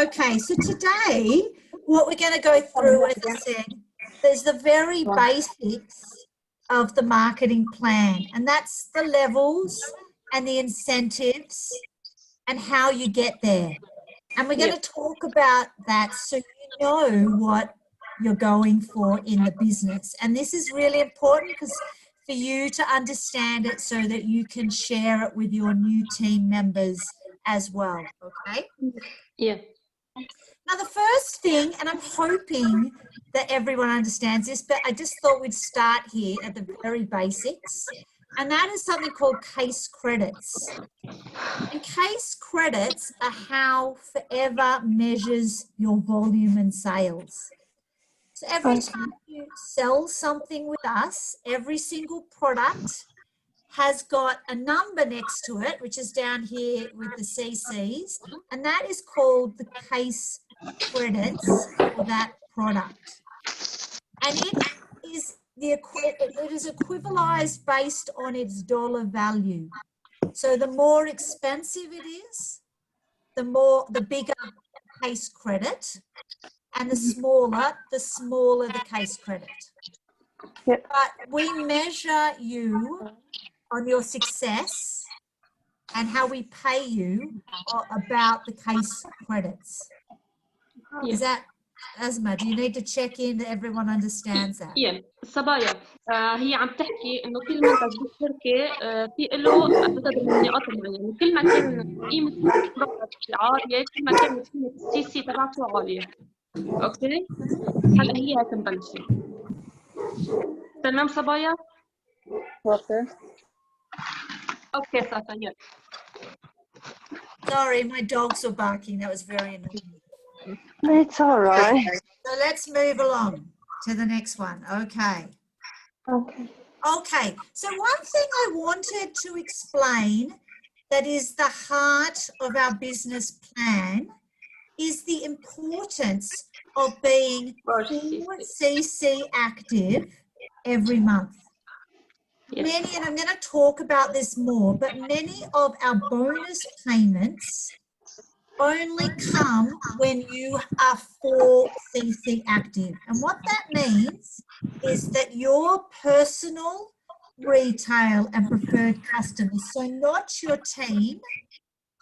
Okay, so today what we're going to go through, as I said, is the very basics of the marketing plan, and that's the levels and the incentives and how you get there. And we're going to talk about that so you know what you're going for in the business. And this is really important because for you to understand it so that you can share it with your new team members as well, okay? Yeah. Now, the first thing, and I'm hoping that everyone understands this, but I just thought we'd start here at the very basics, and that is something called case credits. And case credits are how Forever measures your volume and sales. So every time you sell something with us, every single product has got a number next to it, which is down here with the CCs, and that is called the case credits for that product. And it is equivalized based on its dollar value. So the more expensive it is, the bigger case credit, and the smaller the case credit. But we measure you on your success and how we pay you about the case credits. Is that, Asma, do you need to check in that everyone understands that? Yeah. صبايا هي عم تحكي انه كل منتج بالشركه في له عدد من النقاط معينه، كل ما كان قيمه البرودكت عاليه كل ما كانت قيمه السي سي تبعته عاليه. اوكي؟ هلا هي هيك مبلشه. تمام صبايا؟ اوكي صافي يلا. Sorry, my dogs were barking. That was very annoying. It's all right. So let's move along to the next one. Okay. Okay. So one thing I wanted to explain that is the heart of our business plan is the importance of being 4cc active every month. Many, and I'm going to talk about this more, but many of our bonus payments only come when you are 4cc active. And what that means is that your personal, retail and preferred customers, so not your team,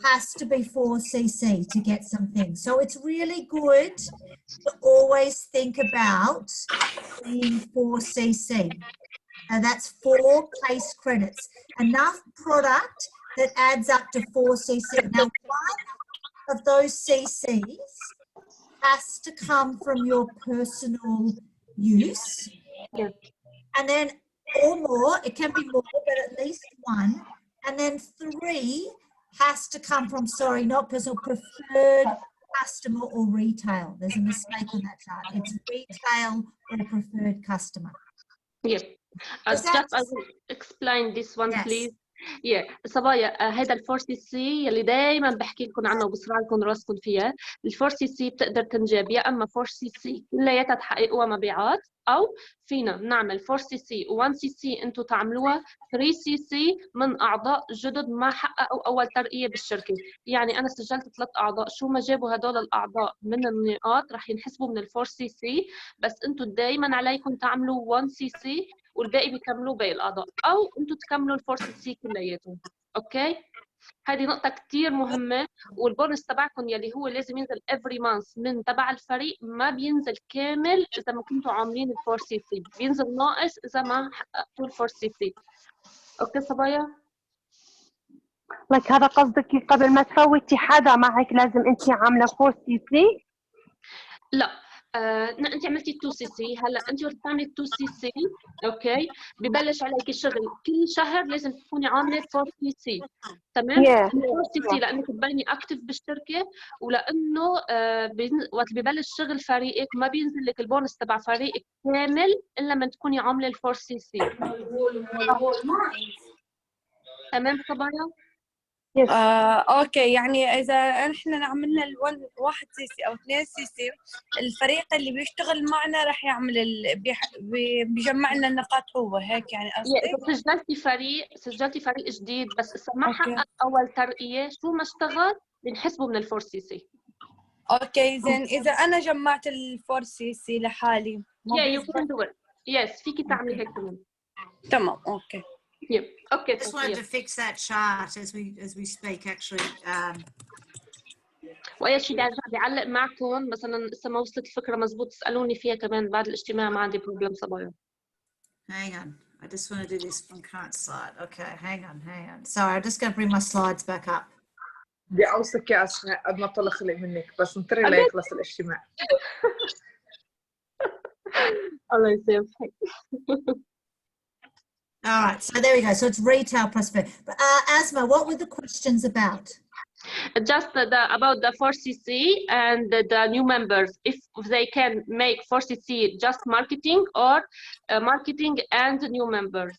has to be 4cc to get something. So it's really good to always think about being 4cc. And that's 4 case credits, enough product that adds up to 4cc. Now, one of those CCs has to come from your personal use. And then, or more, it can be more, but at least 1. And then 3 has to come from, sorry, not personal, preferred customer or retail. There's a mistake on that chart. It's retail or preferred customer. Yes. Just I will explain this one, please. صبايا هذا الفور سي سي يلي دائما بحكي لكم عنه وبصراع لكم راسكم فيها. الفور سي سي بتقدر تنجاب يا اما 4 سي سي كلياتها تحققوها مبيعات، او فينا نعمل 4 سي سي و1 سي سي انتم تعملوها 3 سي سي من اعضاء جدد ما حققوا اول ترقيه بالشركه. يعني انا سجلت 3 اعضاء، شو ما جابوا هدول الاعضاء من النقاط رح ينحسبوا من الفور سي سي، بس انتم دائما عليكم تعملوا 1 سي سي والباقي بيكملوا باقي الاعضاء، او انتم تكملوا الفور سي سي كلياتهم. اوكي؟ هذه نقطة كتير مهمة، والبونس تبعكم يلي هو لازم ينزل every month من تبع الفريق ما بينزل كامل إذا ما كنتوا عاملين الفور سي سي، بينزل ناقص إذا ما حققتوا الفور سي سي. أوكي صبايا؟ لك هذا قصدك قبل ما تفوتي حدا معك لازم أنت عاملة 4 سي سي؟ لا. انت عملتي 2 سي سي، هلا انت وقت تعملي 2 سي سي اوكي ببلش عليك الشغل كل شهر لازم تكوني عامله 4 سي سي. تمام؟ 4 سي سي لانك تبيني اكتف بالشركه، ولانه وقت ببلش شغل فريقك ما بينزل لك البونس تبع فريقك كامل الا لما تكوني عامله ال 4 سي سي. تمام صبايا؟ اوكي، يعني اذا احنا عملنا 1 سي سي او 2 سي سي، الفريق اللي بيشتغل معنا راح يعمل بيجمع لنا النقاط هو هيك يعني قصدي. سجلتي فريق جديد بس اسا ما حقق اول ترقيه شو ما اشتغل بنحسبه من الفور سي سي. اوكي زين، اذا انا جمعت ال4 سي سي لحالي you can do it. Yes, فيكي تعملي هيك كمان. تمام اوكي. Yep. Okay. I just wanted to fix that chart as we speak actually. واي شيء بدي ارجع بعلق معكم مثلا لسه ما وصلت الفكره مزبوط تسالوني فيها كمان بعد الاجتماع، ما عندي بروبلم صبايا. Hang on, I just want to do this from current slide. Okay, hang on. Sorry, I'm just going to bring my slides back up. بدي اوصك يا اسماء قد ما طلع خلق منك بس انطري ليخلص الاجتماع. الله يسامحك. All right, so there we go. So it's retail prosperity. Asma, what were the questions about? Just about the 4cc and the new members, if they can make 4cc just marketing or marketing and new members.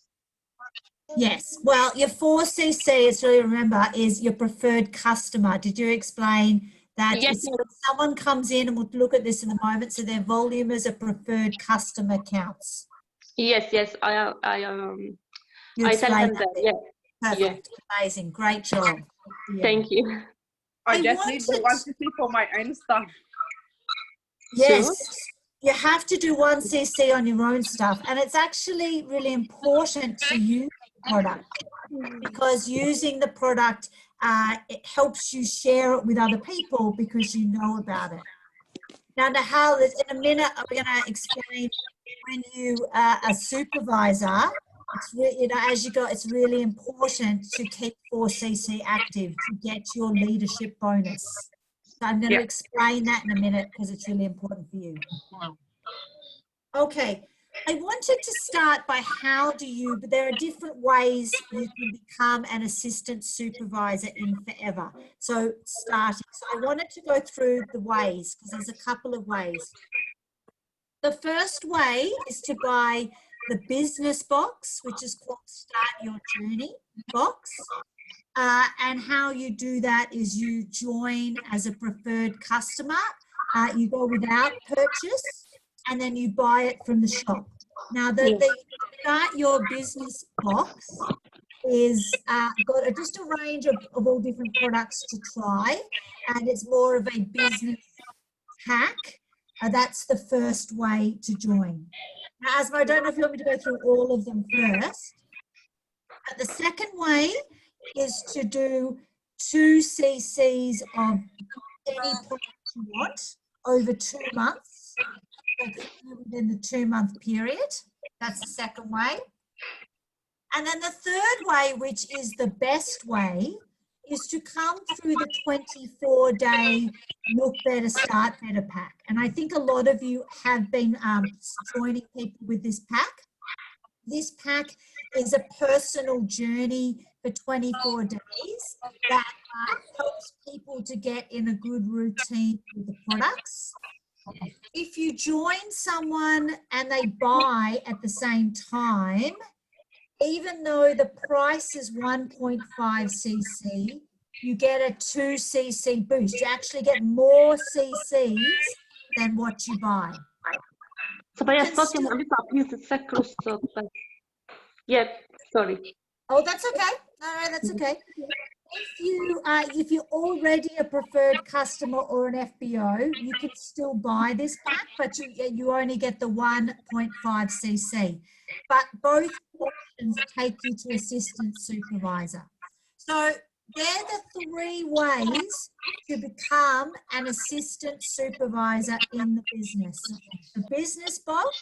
Yes, well, your 4cc, is really remember, is your preferred customer. Did you explain that? Yes. When someone comes in, and we'll look at this in a moment, so their volume is a preferred customer counts. Yes, I tell them that. Yeah. Perfect. Yeah. Amazing. Great job. Yeah. Thank you. I just need the 1cc for my own stuff. Yes, you have to do 1cc on your own stuff, and it's actually really important to use the product because using the product it helps you share it with other people because you know about it. Now, Nahal, in a minute, I'm going to explain when you are a supervisor. It's really, as you go, it's really important to keep 4cc active to get your leadership bonus. So I'm going to explain that in a minute because it's really important for you. Okay, I wanted to start by but there are different ways you can become an assistant supervisor in Forever. So I wanted to go through the ways because there's a couple of ways. The first way is to buy the business box, which is called Start Your Journey box. And how you do that is you join as a preferred customer. You go without purchase and then you buy it from the shop. Now, the Start Your Business box is got just a range of all different products to try, and it's more of a business hack. That's the first way to join. Now, Asma, I don't know if you want me to go through all of them first, but the second way is to do 2 cc's of any product you want over 2 months, within the 2-month period. That's the second way. And then the third way, which is the best way, is to come through the 24-day Look Better, Start Better pack. And I think a lot of you have been joining people with this pack. This pack is a personal journey for 24 days that helps people to get in a good routine with the products. If you join someone and they buy at the same time, even though the price is 1.5cc, you get a 2cc boost. You actually get more cc's than what you buy. Sorry. Oh, that's okay. No, that's okay. If you're already a preferred customer or an FBO, you can still buy this pack, but you only get the 1.5cc. But both options take you to assistant supervisor. So they're the 3 ways to become an assistant supervisor in the business. The business box,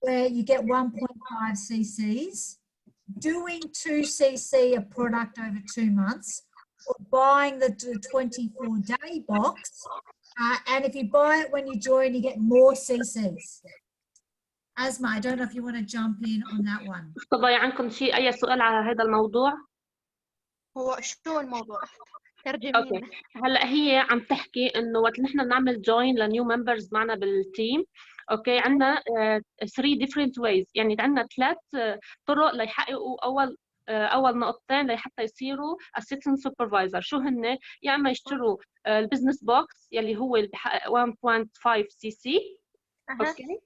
where you get 1.5cc's, doing 2cc a product over 2 months, or buying the 24-day box. And if you buy it when you join, you get more cc's. Asma, I don't know if you want to jump in on that one. طبعا عندكم شيء أي سؤال على هذا الموضوع؟ هو شو الموضوع؟ ترجمي. اوكي هلا هي عم تحكي انه وقت نحن بنعمل جوين لنيو ممبرز معنا بالتيم، اوكي عندنا 3 different ways، يعني عندنا 3 طرق ليحققوا اول اول نقطتين لحتى يصيروا assistant supervisor. شو هن؟ يا اما يشتروا البزنس بوكس يلي هو اللي بحقق 1.5 سي سي، اوكي،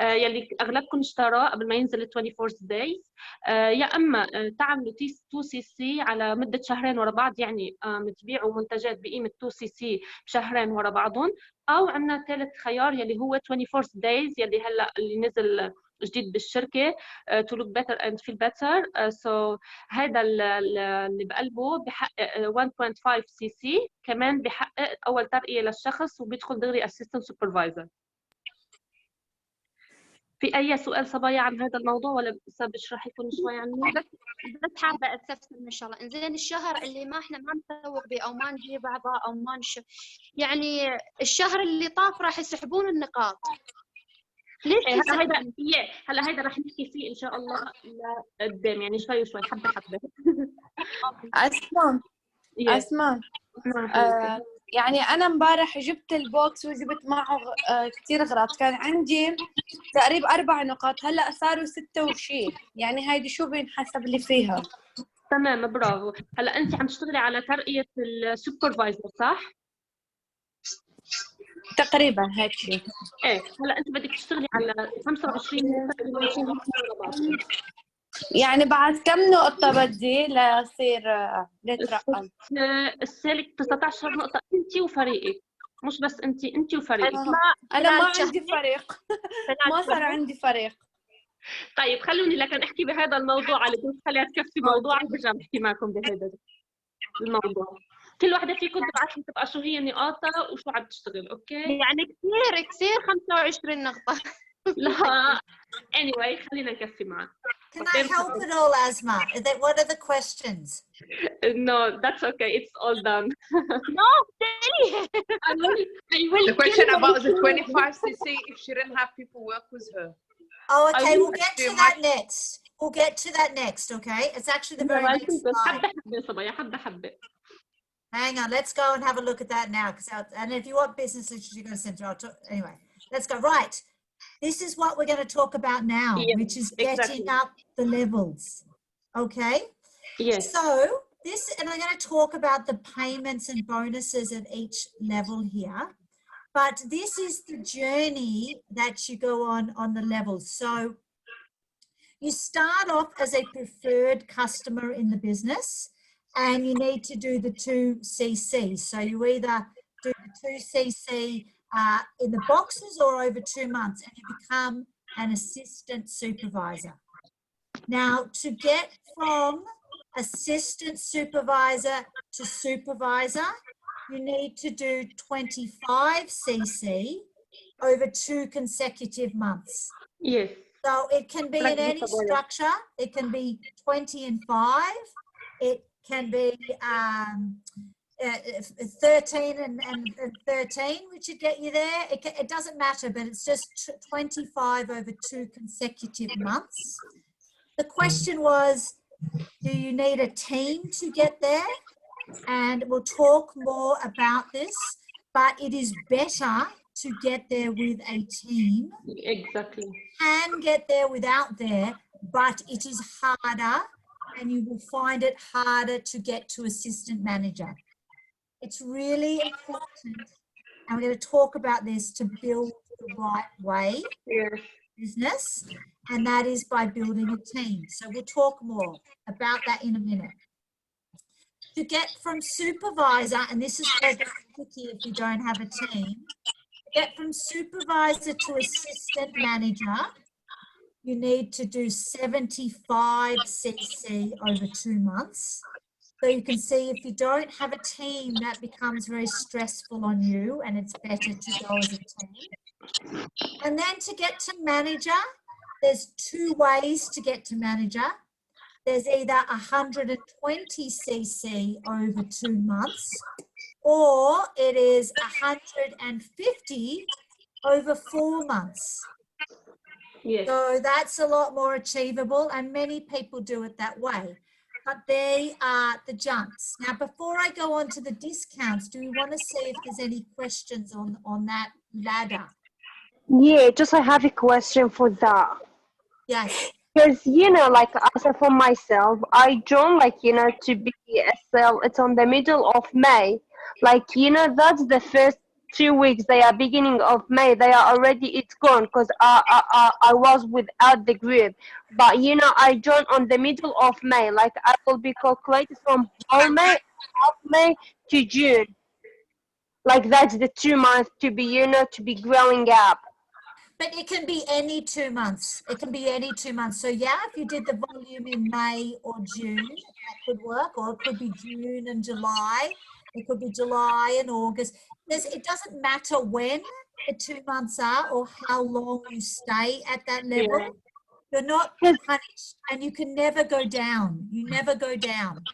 يلي اغلبكم اشتراه قبل ما ينزل 24 دايز، يا اما تعملوا 2 سي سي على مده شهرين ورا بعض، يعني تبيعوا منتجات بقيمه 2 سي سي بشهرين ورا بعضهم، او عندنا ثالث خيار يلي هو 24 دايز يلي هلا اللي نزل جديد بالشركه to look better and feel better. so هذا اللي بقلبه بحقق 1.5 سي سي، كمان بحقق اول ترقيه للشخص وبيدخل دغري assistant supervisor. في أي سؤال صبايا عن هذا الموضوع ولا بس بشرح لكم شوي عنه؟ بس حابة أستفسر إن شاء الله. إنزين الشهر اللي ما إحنا ما نسوق به أو ما نجيب أعضاء أو ما يعني الشهر اللي طاف راح يسحبون النقاط. ليش هلا هيدا رح نحكي فيه إن شاء الله لقدام، يعني شوي وشوي حبة حبة. أسماء يعني أنا امبارح جبت البوكس وجبت معه كثير أغراض، كان عندي تقريبا 4 نقاط، هلا صاروا 6 وشي، يعني هيدي شو بينحسب لي فيها؟ تمام، برافو. هلا أنت عم تشتغلي على ترقية السوبرفايزر صح؟ تقريبا هيك شيء. إيه، هلا أنت بدك تشتغلي على 25 يعني بعد كم نقطة بدي ليصير نترقم؟ السالك 19 نقطة أنت وفريقك، مش بس أنت وفريقك. أنا ما عندي فريق. ما صار عندي فريق. طيب خلوني لكن أحكي بهذا الموضوع، على كل خليها تكفي موضوع برجع بحكي معكم بهذا الموضوع. كل وحدة فيكم تبعت لي تبقى شو هي نقاطها وشو عم تشتغل، أوكي؟ يعني كثير 25 نقطة. لا anyway خلينا نكفي معك. Can I help at all, Asma? What are the questions? No, that's okay. It's all done. No, I will. The question about the 25 cc, if she didn't have people work with her. Oh, okay. We'll get to that next. We'll get to that next, okay? It's actually the very next slide. حبة. Hang on. Let's go and have a look at that now. And if you want business literature, go to Centre. Anyway, let's go. Right. This is what we're going to talk about now, which is getting up the levels. Okay? Yes. So and I'm going to talk about the payments and bonuses at each level here. But this is the journey that you go on the levels. So you start off as a preferred customer in the business and you need to do the 2 CC. So you either do the 2 CC in the boxes or over 2 months and you become an assistant supervisor. Now, to get from assistant supervisor to supervisor, you need to do 25 CC over 2 consecutive months. Yes. So it can be in any structure. It can be 20 and 5. It can be 13 and 13, which would get you there. It doesn't matter, but it's just 25 over 2 consecutive months. The question was, do you need a team to get there? And we'll talk more about this, but it is better to get there with a team. Exactly. Can get there without there, but it is harder and you will find it harder to get to assistant manager. It's really important, and we're going to talk about this, to build the right way business, and that is by building a team. So we'll talk more about that in a minute. To get from supervisor, and this is where it gets tricky if you don't have a team, to get from supervisor to assistant manager, you need to do 75 CC over 2 months. So you can see if you don't have a team, that becomes very stressful on you and it's better to go as a team. And then to get to manager, there's 2 ways to get to manager. There's either 120 CC over 2 months, or it is 150 over 4 months. Yes. So that's a lot more achievable and many people do it that way. But they are the jumps. Now, before I go on to the discounts, do we want to see if there's any questions on that ladder? Yeah, just I have a question for that. Yes. Because, like I said for myself, I joined, like, to be a sale. It's on the middle of May. Like, that's the first 2 weeks. They are beginning of May. They are already, it's gone because I was without the group. But, I joined on the middle of May. Like, I will be calculated from whole May, half May to June. Like, that's the 2 months to be, to be growing up. But it can be any 2 months. It can be any 2 months. So yeah, if you did the volume in May or June, that could work. Or it could be June and July. It could be July and August. It doesn't matter when the 2 months are or how long you stay at that level. Yeah. You're not punished and you can never go down. You never go down.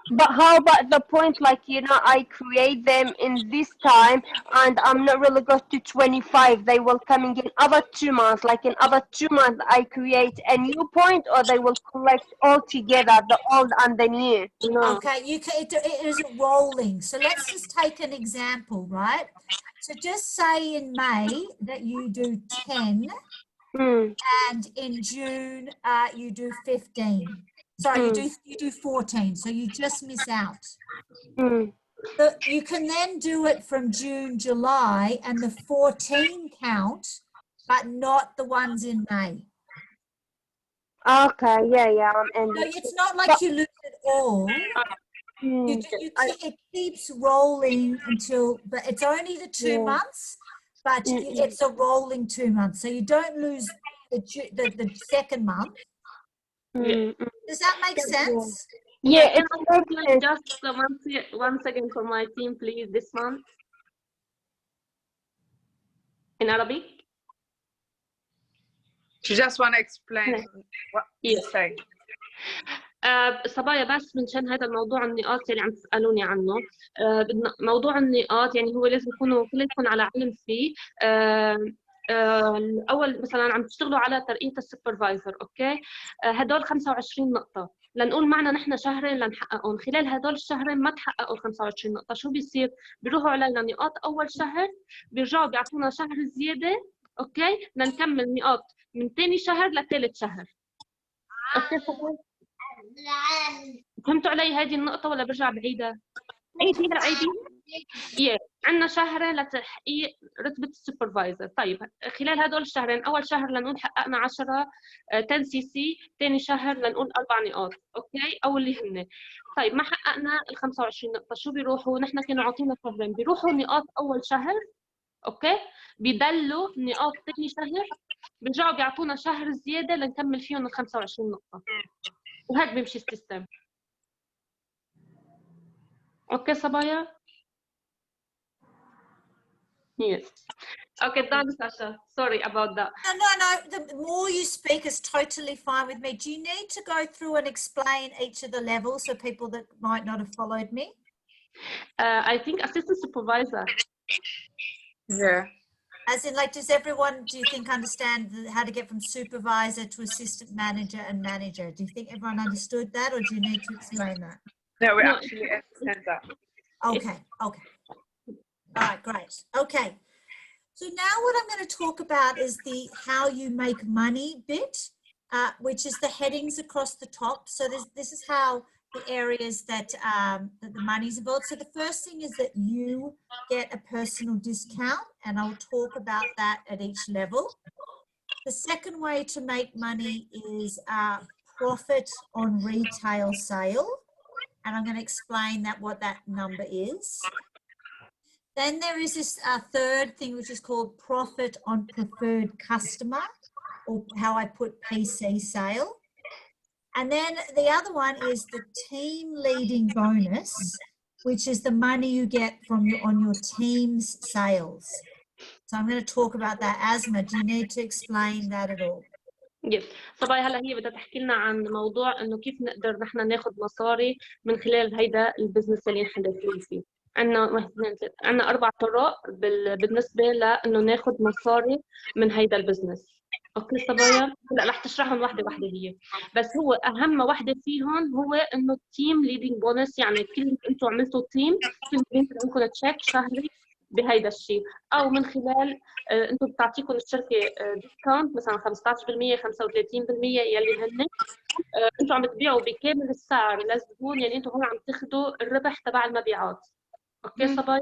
But how about the point, like, I create them in this time and I'm not really got to 25. They will coming in other 2 months. Like in other 2 months, I create a new point, or they will collect all together, the old and the new. No. Okay, it is rolling. So let's just take an example, right? So just say in May that you do 10 and in June you do 15. Sorry, you do 14, so you just miss out. But you can then do it from June, July, and the 14 count, but not the ones in May. Okay, yeah. So it's not like you lose it all. It keeps rolling until, but it's only the 2 months, but it's a rolling 2 months. So you don't lose the second month. Does that make sense? Yeah, Can it's I explain just once again for my team, please, this month in Arabic? You just want to explain what you say. صبايا بس منشان هذا الموضوع النقاط اللي عم تسألوني عنه. موضوع النقاط يعني هو لازم كلكم على علم فيه. الأول مثلا عم تشتغلوا على ترقية السوبرفايزر، أوكي؟ هدول 25 نقطة. لنقول معنا نحن شهرين لنحققهم، خلال هدول الشهرين ما تحققوا 25 نقطة، شو بيصير؟ بيروحوا علينا نقاط أول شهر، بيرجعوا بيعطونا شهر زيادة، أوكي؟ لنكمل نقاط من ثاني شهر لثالث شهر. أوكي صبايا؟ فهمتوا علي هذه النقطة ولا برجع بعيدها؟ عيدي. عندنا شهرين لتحقيق رتبة السوبرفايزر. طيب خلال هدول الشهرين، أول شهر لنقول حققنا 10 سي سي، ثاني شهر لنقول 4 نقاط، أوكي؟ أو اللي هن. طيب ما حققنا ال 25 نقطة، شو بيروحوا؟ نحن كانوا عاطينا شهرين، بيروحوا نقاط أول شهر، أوكي؟ بيدلوا نقاط ثاني شهر، بيرجعوا بيعطونا شهر زيادة لنكمل فيهم ال 25 نقطة. وهيك بيمشي السيستم. اوكي صبايا؟ Yes. Okay, done, Sasha. Sorry about that. No. The more you speak is totally fine with me. Do you need to go through and explain each of the levels for people that might not have followed me? I think assistant supervisor. Yeah. As in, like, does everyone, do you think, understand how to get from supervisor to assistant manager and manager? Do you think everyone understood that, or do you need to explain that? No, we actually understand that. Okay. All right, great. Okay. So now what I'm going to talk about is the how you make money bit, which is the headings across the top. So this is how the areas that the money's involved. So the first thing is that you get a personal discount, and I'll talk about that at each level. The second way to make money is profit on retail sale, and I'm going to explain what that number is. Then there is this third thing, which is called profit on preferred customer, or how I put PC sale. And then the other one is the team leading bonus, which is the money you get on your team's sales. So I'm going to talk about that. Asma, do you need to explain that at all? Yes. صبايا هلا هي بدها تحكي لنا عن موضوع انه كيف نقدر نحن ناخذ مصاري من خلال هيدا البزنس اللي نحن داخلين فيه. عندنا 4 طرق بالنسبه لانه ناخذ مصاري من هيدا البزنس. اوكي صبايا؟ هلا رح تشرحهم واحده هي، بس هو اهم واحده فيهم هو انه التيم ليدنج بونس. يعني كل انتم عملتوا تيم، كل عندكم تشيك شهري بهيدا الشيء، او من خلال انتم بتعطيكم الشركه ديسكاونت مثلا 15% 35% يلي هن انتم عم تبيعوا بكامل السعر للزبون، يعني انتم هون عم تاخذوا الربح تبع المبيعات. اوكي صبايا؟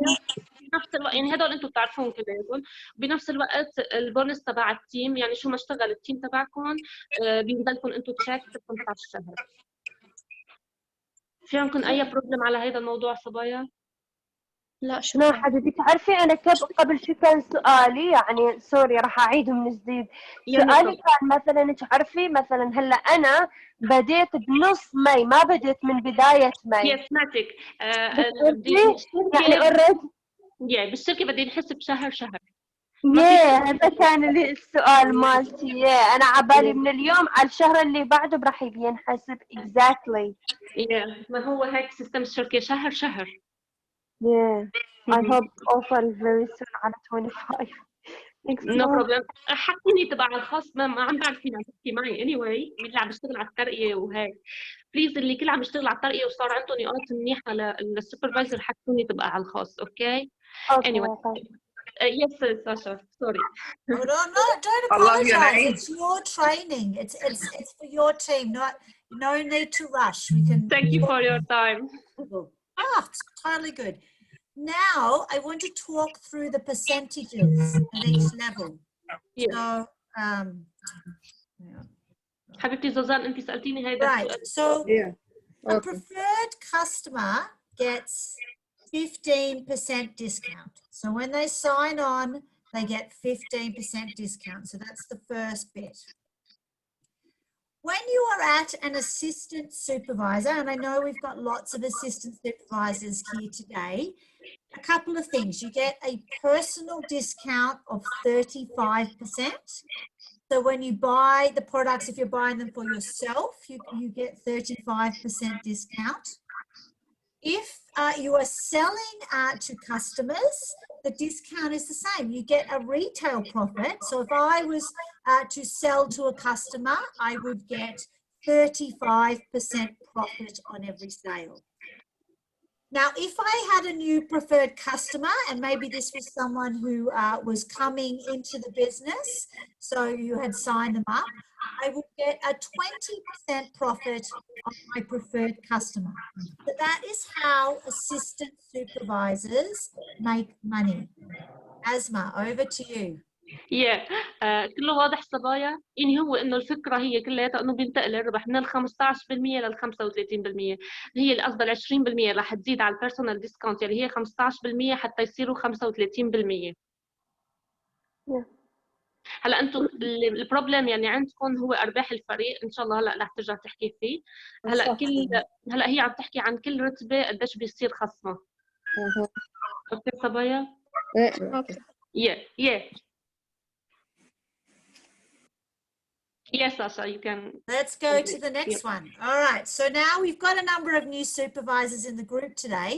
بنفس الوقت يعني هدول انتم بتعرفون كلياتهم، بنفس الوقت البونس تبع التيم، يعني شو ما اشتغل التيم تبعكم بينزل لكم انتم تشيك ب 15 شهر. في عندكم اي بروبلم على هذا الموضوع صبايا؟ لا لا شكرا. حبيبي، تعرفي أنا قبل شو كان سؤالي، يعني سوري راح أعيده من جديد. سؤالي كان مثلا تعرفي مثلا هلا أنا بديت بنص ماي، ما بديت من بداية ماي. يس سمعتك. يعني اوريدي بالشركه بدي نحس بشهر شهر. هذا كان السؤال مالتي. انا عبالي من اليوم على الشهر اللي بعده راح ينحسب exactly. ما هو هيك سيستم الشركه شهر شهر. I hope offer very soon على 25. No problem. حكيني تبع الخاص، ما عم بعرف فينا تحكي معي anyway. مين اللي عم يشتغل على الترقية وهيك بليز، اللي كل عم يشتغل على الترقية وصار عندهم نقاط منيحة للسوبرفايزر حكوني تبع على الخاص. اوكي anyway. Yes Sasha, sorry. Oh, no, don't apologize. It's your training. It's for your team. No need to rush. We can. Thank you for your time. It's totally good. Now I want to talk through the percentages at each level. Yes. So, حبيبتي زوزان انت سألتيني هيدا right. So a preferred customer gets 15% discount. So when they sign on, they get 15% discount. So that's the first bit. When you are at an assistant supervisor, and I know we've got lots of assistant supervisors here today, a couple of things. You get a personal discount of 35%. So when you buy the products, if you're buying them for yourself, you get 35% discount. If you are selling to customers, the discount is the same. You get a retail profit. So if I was to sell to a customer, I would get 35% profit on every sale. Now, if I had a new preferred customer, and maybe this was someone who was coming into the business, so you had signed them up, I would get a 20% profit on my preferred customer. So that is how assistant supervisors make money. Asma, over to you. كله واضح صبايا؟ يعني هو انه الفكره هي كلها انه بينتقل الربح من ال 15% لل 35%. هي قصدها ال 20% راح تزيد على البيرسونال ديسكاونت اللي هي 15% حتى يصيروا 35%. هلا انتم البروبلم يعني عندكم هو ارباح الفريق، ان شاء الله هلا رح ترجع تحكي فيه. هلا هي عم تحكي عن كل رتبه قديش بيصير خصمها. اوكي صبايا؟ Yes, Sasha, you can. Let's go to the next one. All right. So now we've got a number of new supervisors in the group today.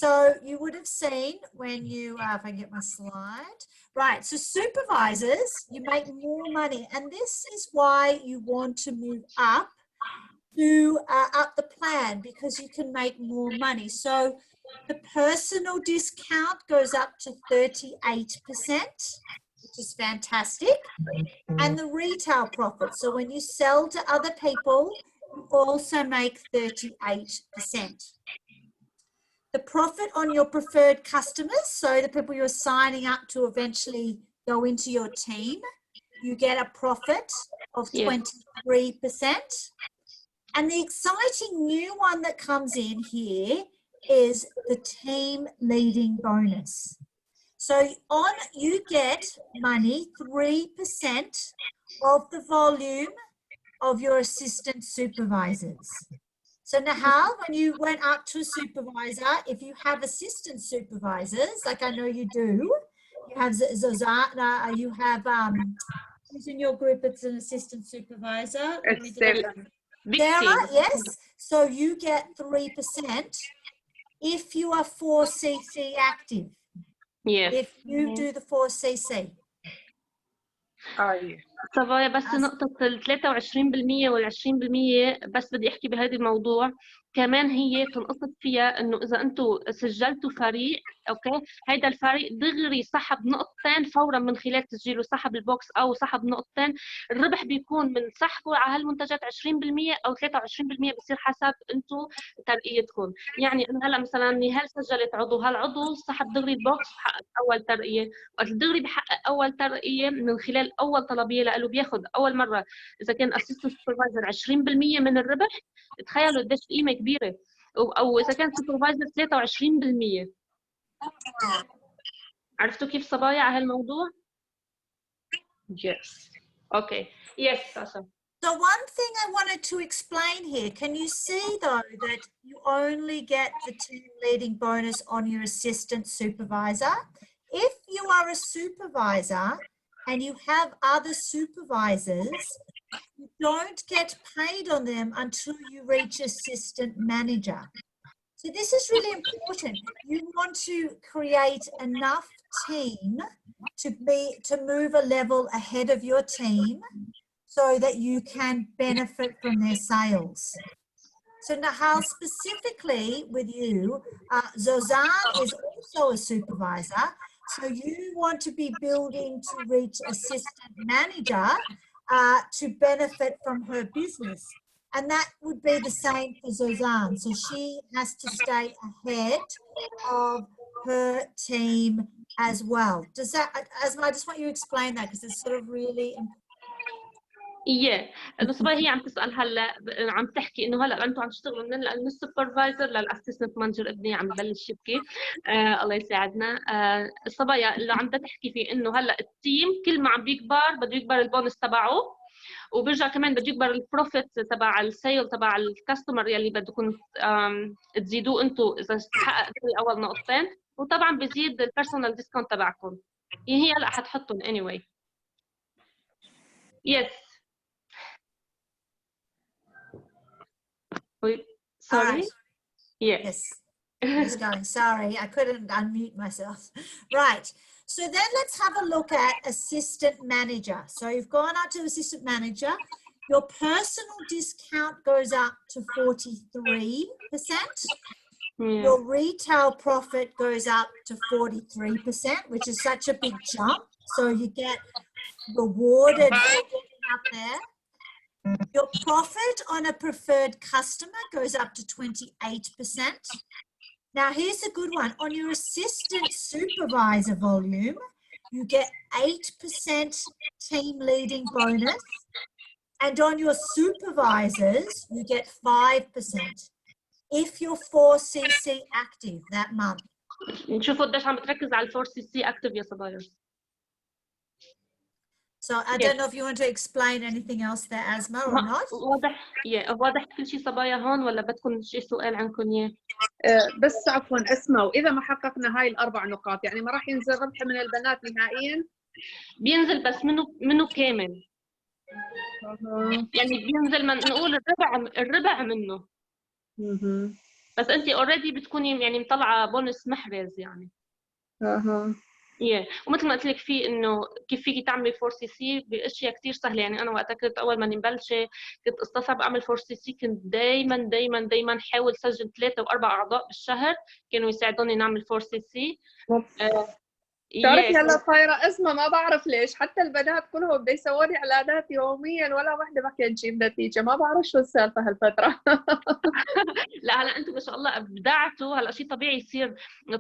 So you would have seen when you, if I can get my slide. Right. So supervisors, you make more money. And this is why you want to move up to up the plan, because you can make more money. So the personal discount goes up to 38%. Which is fantastic. And the retail profit. So when you sell to other people, you also make 38%. The profit on your preferred customers, so the people you're signing up to eventually go into your team, you get a profit of 23%. And the exciting new one that comes in here is the team leading bonus. So you get money, 3% of the volume of your assistant supervisors. So Nahal, when you went up to a supervisor, if you have assistant supervisors, like I know you do, you have Zozana, you have who's in your group that's an assistant supervisor? Sarah, yes. So you get 3% if you are 4cc active. Yes. If you do the 4cc. صبايا بس نقطة ال 23% وال 20% بس بدي أحكي بهذا الموضوع كمان هي تنقصد فيها إنه إذا أنتم سجلتوا فريق أوكي هيدا الفريق دغري سحب نقطتين فورا من خلال تسجيله سحب البوكس أو سحب نقطتين الربح بيكون من سحبه على هالمنتجات 20% أو 23% بصير حسب أنتم ترقيتكم يعني أنا هلا مثلا نهال سجلت عضو هالعضو سحب دغري البوكس بحقق أول ترقية وقت دغري بحقق أول ترقية من خلال أول طلبية له بياخذ أول مرة إذا كان أسيستنت سوبرفايزر 20% من الربح تخيلوا قديش قيمة كبيرة أو إذا كان سوبرفايزر 23% عرفتوا كيف صبايا على هالموضوع؟ Yes. Okay. Yes, Sasha. So one thing I wanted to explain here, can you see though that you only get the team leading bonus on your assistant supervisor? If you are a supervisor and you have other supervisors, you don't get paid on them until you reach assistant manager. So this is really important. You want to create enough team to move a level ahead of your team so that you can benefit from their sales. So Nahal, specifically with you, Zozan is also a supervisor. So you want to be building to reach assistant manager to benefit from her business. And that would be the same for Zozan. So she has to stay ahead of her team as well. Does that, Asma, I just want you to explain that because it's sort of really important. انه صبايا هي عم تسال هلا عم تحكي انه هلا انتم عم تشتغلوا من السوبرفايزر للاسيستنت مانجر ابني عم ببلش يبكي الله يساعدنا الصبايا اللي عم تحكي فيه انه هلا التيم كل ما عم بيكبر بده يكبر البونس تبعه وبرجع كمان بده يكبر البروفيت تبع السيل تبع الكاستمر يلي بدكم تزيدوه انتم اذا حقق اول نقطتين وطبعا بزيد البيرسونال ديسكاونت تبعكم هي هلا حتحطهم anyway. Yes. Wait, sorry? Yes. Just going, sorry, I couldn't unmute myself. Right. So then let's have a look at assistant manager. So you've gone up to assistant manager. Your personal discount goes up to 43%. Your retail profit goes up to 43%, which is such a big jump. So you get rewarded for getting up there. Your profit on a preferred customer goes up to 28%. Now, here's a good one. On your assistant supervisor volume, you get 8% team leading bonus. And on your supervisors, you get 5% if you're 4cc active that month. نشوفوا قديش عم بتركز على 4cc active يا صبايا. So I don't know if you want to explain anything else there, Asma, or not. واضح كل شيء صبايا هون ولا بدكم شيء سؤال عنكم اياه؟ بس عفوا اسمع واذا ما حققنا هاي الاربع نقاط يعني ما راح ينزل ربح من البنات نهائيا؟ بينزل بس منه كامل. يعني بينزل من نقول الربع منه. بس انت اوريدي بتكوني يعني مطلعه بونس محرز يعني. ومثل ما قلت لك في انه كيف فيكي تعملي 4cc باشياء كثير سهله يعني انا وقتها كنت اول ما نبلش كنت استصعب اعمل 4cc كنت دائما حاول سجل 3 و4 اعضاء بالشهر كانوا يساعدوني نعمل 4cc. بتعرفي هلا صايره اسمها ما بعرف ليش حتى البنات كلهم بيسووا لي اعلانات يوميا ولا وحده ما كانت تجيب نتيجه ما بعرف شو السالفه هالفتره. لا هلا انتم ما شاء الله ابدعتوا هلا شيء طبيعي يصير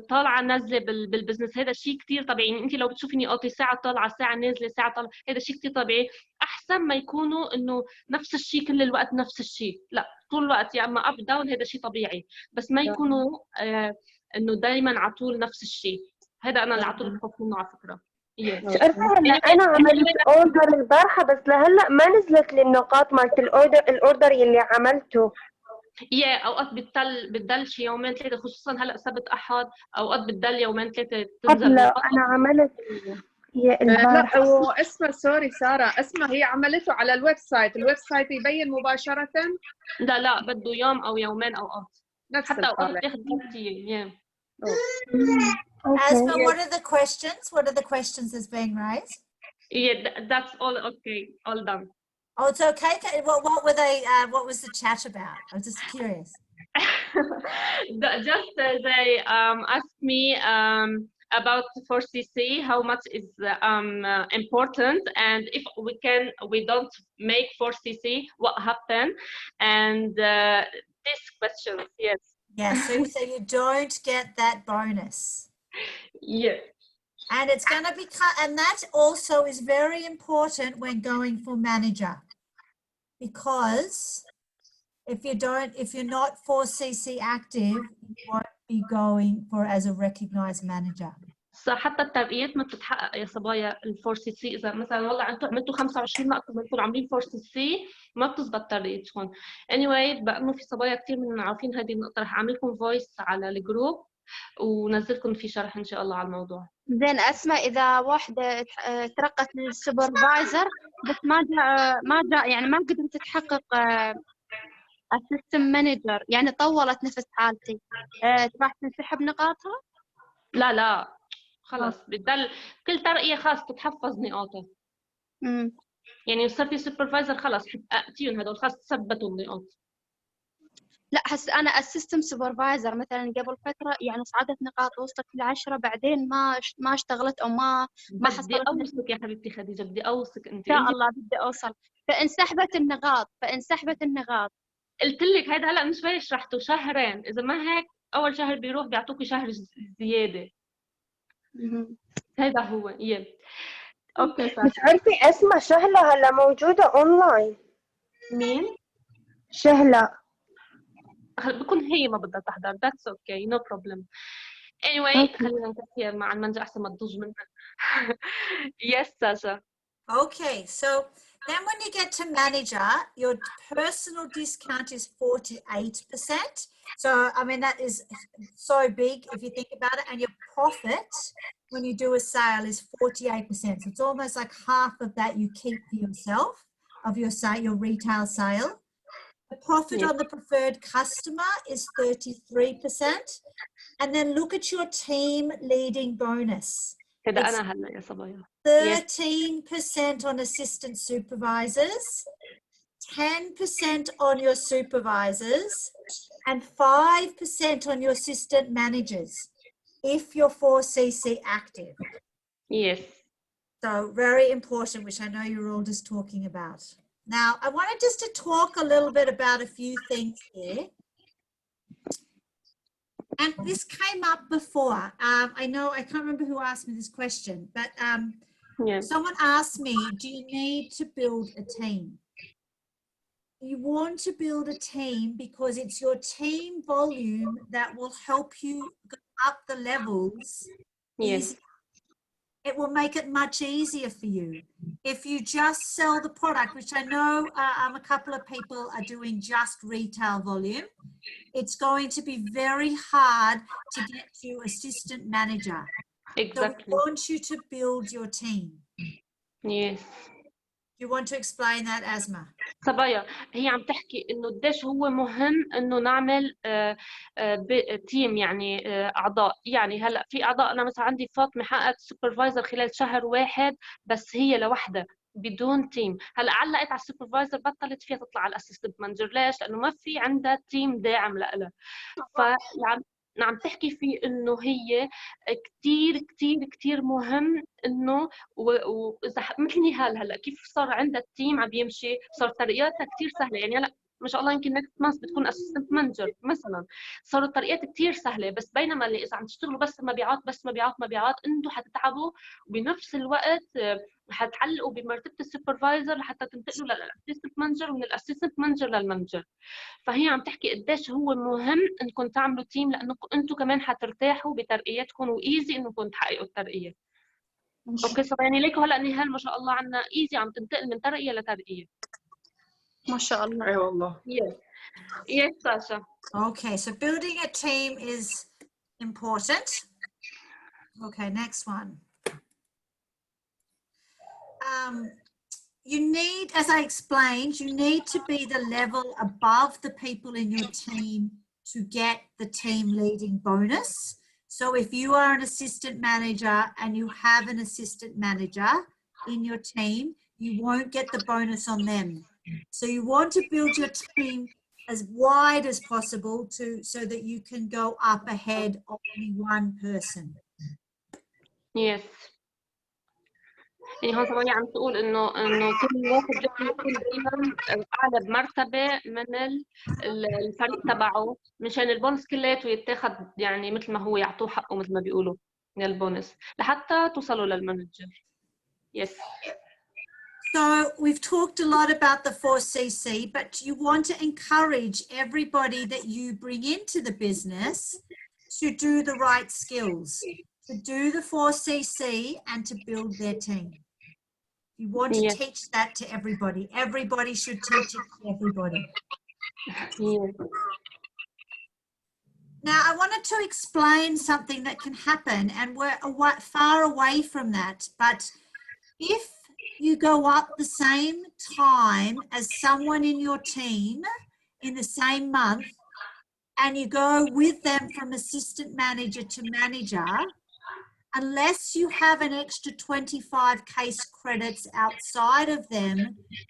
طالعه نازله بالبزنس هذا شيء كثير طبيعي يعني انت لو بتشوفيني اعطي ساعه طالعه ساعه نازله ساعه طالعه هذا شيء كثير طبيعي احسن ما يكونوا انه نفس الشيء كل الوقت نفس الشيء لا طول الوقت يا اما اب داون هذا شيء طبيعي بس ما يكونوا انه دائما على طول نفس الشيء هذا انا اللي على طول بخاف منه على فكره. بتعرفي هلا انا عملت اوردر البارحه بس لهلا ما نزلت لي النقاط مالت الاوردر يلي عملته. اوقات بتضل شي يومين ثلاثه خصوصا هلا سبت احد اوقات بتضل يومين ثلاثه تنزل. لا انا عملت لا واسمها سوري ساره اسمها هي عملته على الويب سايت يبين مباشره؟ لا بده يوم او يومين اوقات حتى اوقات بياخذ 3 ايام. Asma, what are the questions? What are the questions that's being raised? Yeah, that's all okay. All done. Oh, it's okay. What were they? What was the chat about? I was just curious. Just they asked me about 4cc, how much is important, and if we don't make 4cc, what happened, and this question. Yes. Yes. So you don't get that bonus. Yes. And it's going to become, and that also is very important when going for manager, because if you're not 4cc active, you won't be going for as a recognized manager. حتى الترقيات ما بتتحقق يا صبايا ال 4cc. اذا مثلا والله انتم عملتوا 25 نقطه وانتم عاملين 4cc ما بتزبط ترقيتكم. anyway بانه في صبايا كثير من عارفين هذه النقطه، رح اعمل لكم فويس على الجروب ونزلكم في شرح ان شاء الله على الموضوع. زين اسماء، اذا واحده ترقت للسوبرفايزر بس ما جاء يعني ما قدرت تحقق اسيستنت مانجر، يعني طولت نفس حالتي، راح تنسحب نقاطها؟ لا خلص بتضل كل ترقيه خاص تتحفظ نقاطها. يعني صرتي سوبرفايزر خلص حققتيهم هدول، خاص تثبتوا النقاط. لا هسه انا اسيستنت سوبرفايزر مثلا قبل فتره يعني صعدت نقاط وصلت ل10 بعدين ما اشتغلت او ما حصلت. بدي اوصك يا حبيبتي خديجه، بدي اوصك انت ان شاء الله بدي اوصل. فانسحبت النقاط. قلت لك هيدا هلا من شوي شرحته شهرين، اذا ما هيك اول شهر بيروح بيعطوكي شهر زياده. هيدا هو. اوكي بتعرفي اسمها شهلة هلا موجودة اونلاين. مين؟ شهلة. بكون هي ما بدها تحضر. that's okay no problem. anyway خلينا نكفي مع المانجا احسن ما تضج منها. yes Sasha. Okay, so then when you get to manager, your personal discount is 48%. So, I mean, that is so big if you think about it. And your profit when you do a sale is 48%. So it's almost like half of that you keep for yourself, of your sale, your retail sale. The profit on the preferred customer is 33%. And then look at your team leading bonus. هذا أنا هلا يا صبايا. 13% on assistant supervisors, 10% on your supervisors, and 5% on your assistant managers if you're 4cc active. Yes. So very important, which I know you're all just talking about. Now, I wanted just to talk a little bit about a few things here. And this came up before. I know, I can't remember who asked me this question, but someone asked me, do you need to build a team? You want to build a team because it's your team volume that will help you go up the levels. Yes. It will make it much easier for you. If you just sell the product, which I know a couple of people are doing just retail volume, it's going to be very hard to get to assistant manager. Exactly. So we want you to build your team. Yes. You want to explain that, Asma? صبايا هي عم تحكي انه قديش هو مهم انه نعمل تيم، يعني اعضاء. يعني هلا في اعضاء، انا مثلا عندي فاطمه حققت سوبرفايزر خلال شهر واحد بس هي لوحدها بدون تيم. هلا علقت على السوبرفايزر بطلت فيها تطلع على الاسيستنت مانجر. ليش؟ لانه ما في عندها تيم داعم لها. عم تحكي في انه هي كثير كثير كثير مهم انه واذا مثل نهال هلا كيف صار عندها التيم عم بيمشي، صار ترقياتها كثير سهله. يعني هلا ما شاء الله يمكن نكست مانث بتكون اسيستنت مانجر مثلا، صاروا الترقيات كثير سهله. بس بينما اللي اذا عم تشتغلوا بس مبيعات انتم حتتعبوا، وبنفس الوقت حتعلقوا بمرتبه السوبرفايزر لحتى تنتقلوا للاسيستنت مانجر ومن الاسيستنت مانجر للمانجر. فهي عم تحكي قديش هو مهم انكم تعملوا تيم، لانه انتم كمان حترتاحوا بترقياتكم وايزي انكم تحققوا الترقيه. اوكي صار يعني ليكوا هلا نهال ما شاء الله عنا ايزي عم تنتقل من ترقيه لترقيه ما شاء الله. اي والله. Yes Sasha. Okay, so building a team is important. Okay, next one. You need, as I explained, you need to be the level above the people in your team to get the team leading bonus. So if you are an assistant manager and you have an assistant manager, in your team, you won't get the bonus on them. So you want to build your team as wide as possible so that you can go up ahead of only one person. Yes. يعني هون صبايا عم تقول انه كل واحد لازم يكون دائما اعلى بمرتبه من الفريق تبعه مشان البونس كلياته يتاخذ يعني مثل ما هو يعطوه حقه مثل ما بيقولوا من البونس لحتى توصلوا للمانجر. Yes. So we've talked a lot about the 4CC, but you want to encourage everybody that you bring into the business to do the right skills, to do the 4CC and to build their team. You want to teach that to everybody. Everybody should teach it to everybody. Now, I wanted to explain something that can happen, and we're far away from that. But if you go up the same time as someone in your team in the same month, and you go with them from assistant manager to manager, unless you have an extra 25 case credits outside of them,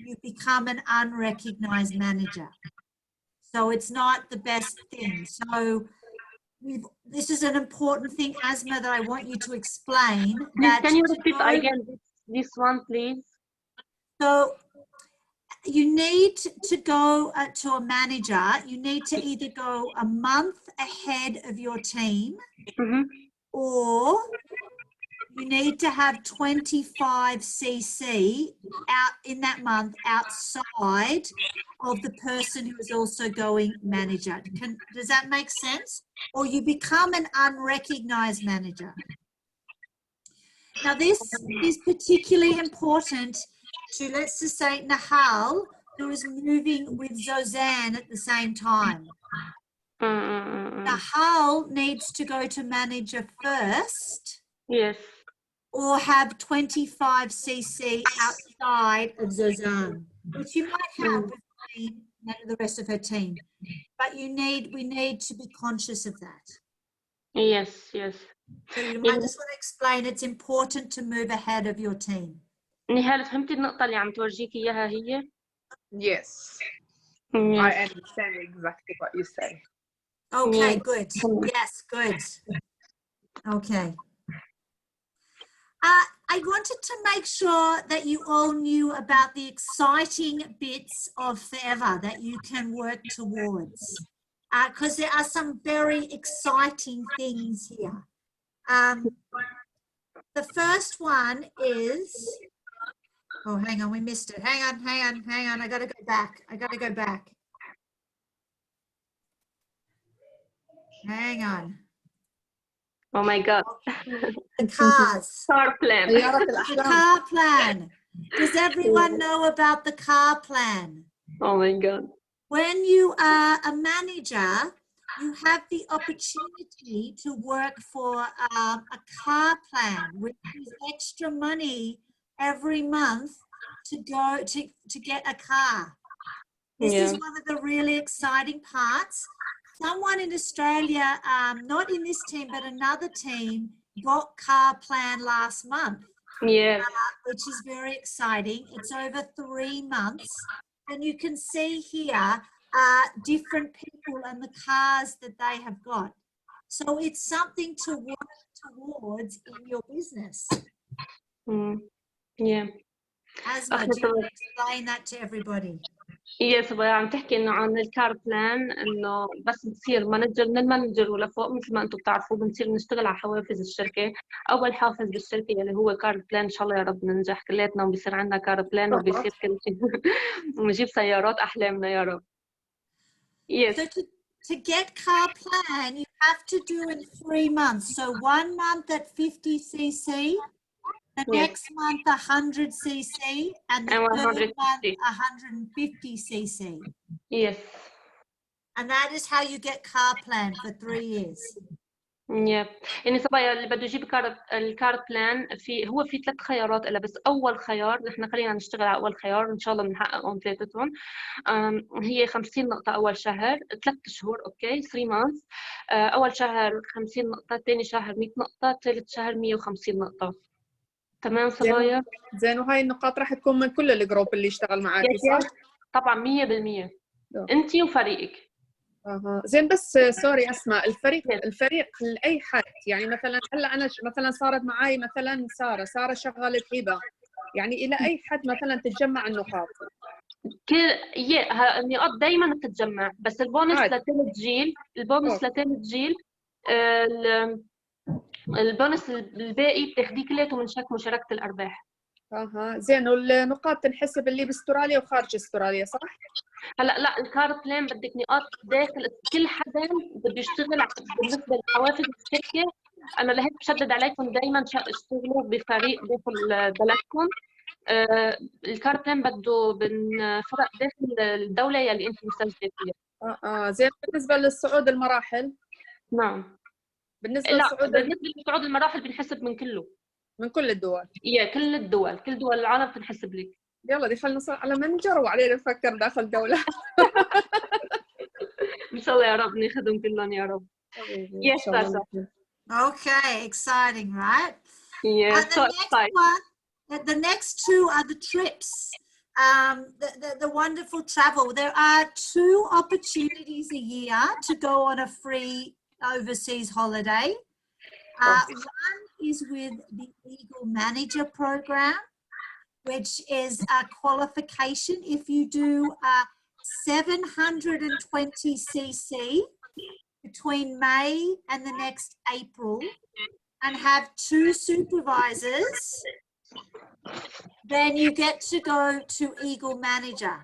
you become an unrecognized manager. So it's not the best thing. So this is an important thing, Asma, that I want you to explain. Can you repeat again this one, please? So you need to go to a manager. You need to either go a month ahead of your team, or you need to have 25 CC out in that month outside of the person who is also going manager. Does that make sense? Or you become an unrecognized manager. Now, this is particularly important to, let's just say, Nahal, who is moving with Zozan at the same time. Nahal needs to go to manager first. Yes. Or have 25 CC outside of Zozan, which you might have with me and the rest of her team. But we need to be conscious of that. Yes, yes. So you might just want to explain it's important to move ahead of your team. نهال فهمتي النقطة اللي عم تورجيكي إياها هي؟ Yes. I understand exactly what you say. Okay, good. Yes, good. Okay. I wanted to make sure that you all knew about the exciting bits of Forever that you can work towards, because there are some very exciting things here. The first one is, oh, hang on, we missed it. Hang on. I got to go back. Hang on. Oh my God. The cars. Car plan. The car plan. Does everyone know about the car plan? Oh my God. When you are a manager, you have the opportunity to work for a car plan, which is extra money every month to go to get a car. This is one of the really exciting parts. Someone in Australia, not in this team, but another team, got car plan last month. Yes. Which is very exciting. It's over 3 months. And you can see here different people and the cars that they have got. So it's something to work towards in your business. Yeah. Asma, do you want to explain that to everybody? يس عم تحكي انه عن الكار بلان انه بس بتصير مانجر من المانجر ولفوق مثل ما انتم بتعرفوا بنصير نشتغل على حوافز الشركه. اول حافز بالشركه اللي هو كار بلان، ان شاء الله يا رب ننجح كلياتنا وبيصير عندنا كار بلان وبيصير كل شيء ونجيب سيارات احلامنا يا رب. Yes. So to get car plan, you have to do in 3 months. So 1 month at 50 cc, the next month 100 cc, and the third month 150 cc. Yes. And that is how you get car plan for 3 years. يعني صبايا اللي بده يجيب الكار بلان هو في 3 خيارات إلا بس أول خيار نحن خلينا نشتغل على أول خيار إن شاء الله بنحققهم 3. هي 50 نقطة أول شهر 3 شهور أوكي 3 months. أول شهر 50 نقطة، ثاني شهر 100 نقطة، ثالث شهر 150 نقطة. تمام صبايا. زين وهاي النقاط راح تكون من كل الجروب اللي يشتغل معاكي صح؟ طبعا 100%. انتي وفريقك. زين بس سوري اسماء، الفريق لاي حد، يعني مثلا هلا انا مثلا صارت معي مثلا ساره شغلت هبه، يعني الى اي حد مثلا تتجمع النقاط؟ النقاط دائما بتتجمع، بس البونص لثالث جيل، البونص الباقي بتاخديه كلياته من شك مشاركه الارباح. زين والنقاط تنحسب اللي باستراليا وخارج استراليا صح؟ هلا لا، الكار بلان بدك نقاط داخل كل حدا بده يشتغل. بالنسبه لحوافز الشركه انا لهيك بشدد عليكم دائما اشتغلوا بفريق داخل بلدكم. الكار بلان بده فرق داخل الدوله يلي انت مسجله فيها. زين بالنسبه للصعود المراحل؟ نعم. بالنسبه لصعود المراحل بنحسب من كله، من كل الدول. كل دول العالم بتنحسب لك. يلا دي خلينا نصير على منجر وعلينا نفكر داخل دولة. إن شاء الله يا رب ناخذهم كلهم يا رب. Yes, Sasha. Okay, exciting, right? Yes, so exciting. The next two are the trips, the wonderful travel. There are 2 opportunities a year to go on a free overseas holiday. One is with the Eagle Manager Program, which is a qualification if you do 720 cc between May and the next April and have 2 supervisors, then you get to go to Eagle Manager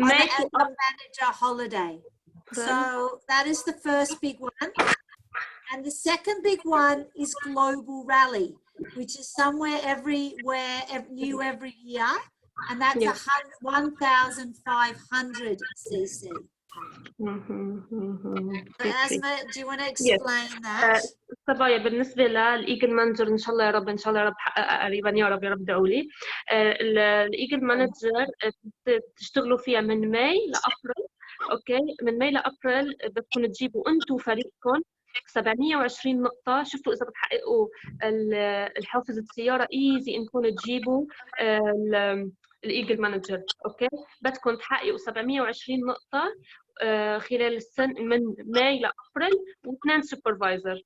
on the Eagle Manager holiday. So that is the first big one. And the second big one is Global Rally, which is somewhere new every year, and that's 1,500 cc. Asma, do you want to explain that? صبايا بالنسبة للإيجل مانجر إن شاء الله يا رب بحققها قريبا يا رب ادعوا لي. الإيجل مانجر تشتغلوا فيها من ماي لأبريل. أوكي، من ماي لأبريل بدكم تجيبوا أنتوا فريقكم 720 نقطة. شفتوا إذا بتحققوا الحافز السيارة إيزي إنكم تجيبوا الإيجل مانجر. أوكي، بدكم تحققوا 720 نقطة خلال السنة من ماي لأبريل و2 سوبرفايزر.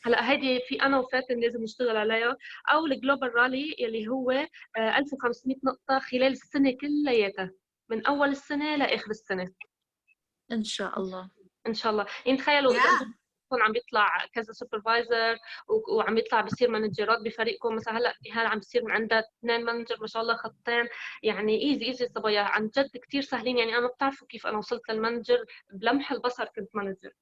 هلا هيدي في أنا وفاتن لازم نشتغل عليها، أو الجلوبال رالي يلي هو 1500 نقطة خلال السنة كلياتها من أول السنة لآخر السنة. إن شاء الله. إن شاء الله. يعني تخيلوا إذا عم بيطلع كذا سوبرفايزر وعم يطلع بيصير مانجرات بفريقكم، مثلا هلا عم بيصير عندها 2 مانجر ما شاء الله خطين، يعني ايزي صبايا عن جد كثير سهلين. يعني انا ما بتعرفوا كيف انا وصلت للمانجر بلمح البصر كنت مانجر.